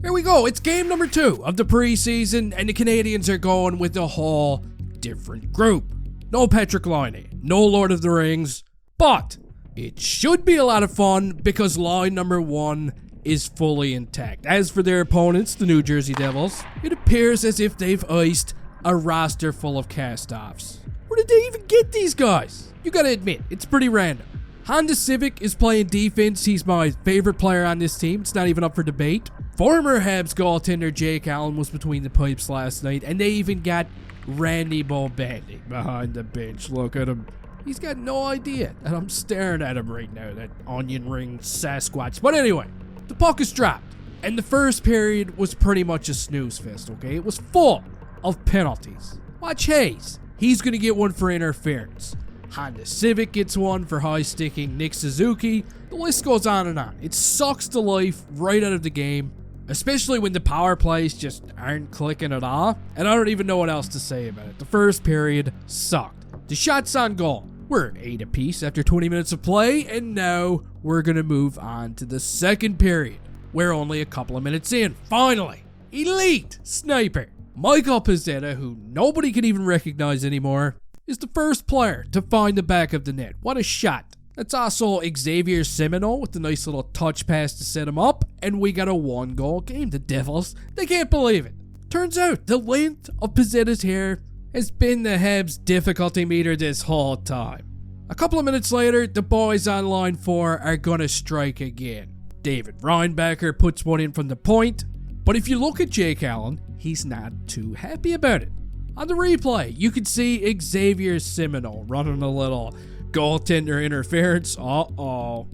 Here we go. It's game number 2 of the preseason, and the Canadiens are going with a whole different group. No Patrick Laine, no Lord of the Rings, but it should be a lot of fun because line number 1 is fully intact. As for their opponents, the New Jersey Devils, it appears as if they've iced a roster full of cast-offs. Where did they even get these guys? You gotta admit, it's pretty random. Honda Civic is playing defense. He's my favorite player on this team. It's not even up for debate. Former Habs goaltender Jake Allen was between the pipes last night, and they even got Randy Bobandy behind the bench. Look at him. He's got no idea that I'm staring at him right now, that onion ring Sasquatch. But anyway, the puck is dropped, and the first period was pretty much a snooze fest, okay? It was full of penalties. Watch Hayes. He's going to get one for interference. Honda Civic gets one for high-sticking Nick Suzuki. The list goes on and on. It sucks the life right out of the game, especially when the power plays just aren't clicking at all. And I don't even know what else to say about it. The first period sucked. The shots on goal were 8 apiece after 20 minutes of play, and now we're going to move on to the second period. We're only a couple of minutes in. Finally, elite sniper Michael Pezzetta, who nobody can even recognize anymore, is the first player to find the back of the net. What a shot. That's also Xavier Seminole with the nice little touch pass to set him up, and we got a 1-goal game. The Devils, they can't believe it. Turns out the length of Pezzetta's hair has been the Habs' difficulty meter this whole time. A couple of minutes later, the boys on line 4 are gonna strike again. David Reinbacher puts one in from the point, but if you look at Jake Allen, he's not too happy about it. On the replay, you can see Xavier Seminole running a little goaltender interference. Uh-oh.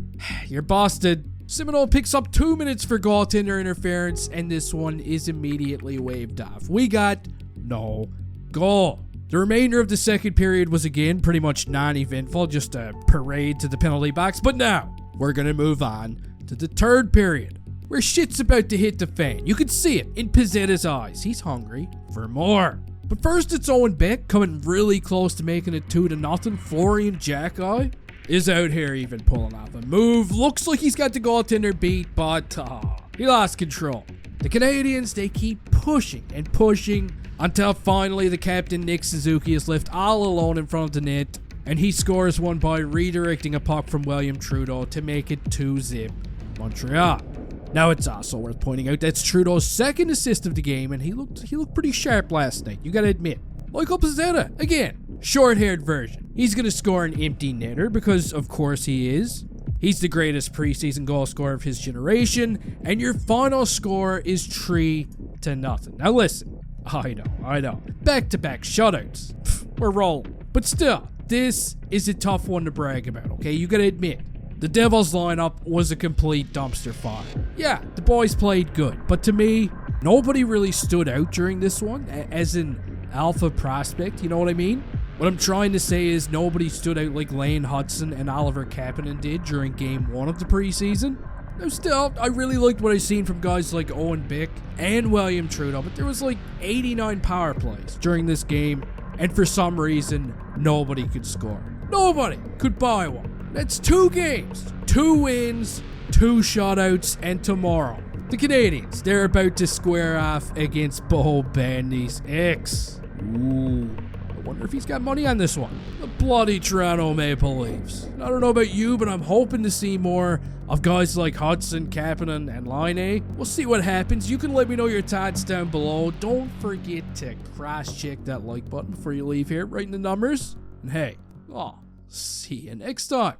You're busted. Seminole picks up 2 minutes for goaltender interference, and this one is immediately waved off. We got no goal. The remainder of the second period was again pretty much non-eventful, just a parade to the penalty box. But now, we're going to move on to the third period, where shit's about to hit the fan. You can see it in Pezzetta's eyes. He's hungry for more. But first, it's Owen Beck coming really close to making it 2-0. Florian Jacki is out here even pulling off a move. Looks like he's got the goaltender beat, but he lost control. The Canadiens, they keep pushing and pushing until finally the captain Nick Suzuki is left all alone in front of the net, and he scores one by redirecting a puck from William Trudeau to make it 2-0 Montreal. Now, it's also worth pointing out that's Trudeau's second assist of the game, and he looked pretty sharp last night, you gotta admit. Michael Pezzetta, again, short-haired version. He's gonna score an empty netter because, of course, he is. He's the greatest preseason goal scorer of his generation, and your final score is 3-0. Now listen, I know. Back-to-back shutouts. We're rolling. But still, this is a tough one to brag about, okay? You gotta admit. The Devils lineup was a complete dumpster fire. Yeah, the boys played good, but to me, nobody really stood out during this one, as an alpha prospect, you know what I mean? What I'm trying to say is nobody stood out like Lane Hudson and Oliver Kapanen did during game 1 of the preseason. Now still, I really liked what I seen from guys like Owen Beck and William Trudeau, but there was like 89 power plays during this game, and for some reason, nobody could score. Nobody could buy one. That's 2 games, 2 wins, 2 shutouts, and tomorrow, the Canadiens, they're about to square off against Bobandy's ex. Ooh, I wonder if he's got money on this one. The bloody Toronto Maple Leafs. I don't know about you, but I'm hoping to see more of guys like Hudson, Kapanen, and Laine. We'll see what happens. You can let me know your thoughts down below. Don't forget to cross-check that like button before you leave here, writing the numbers. And hey, see you next time.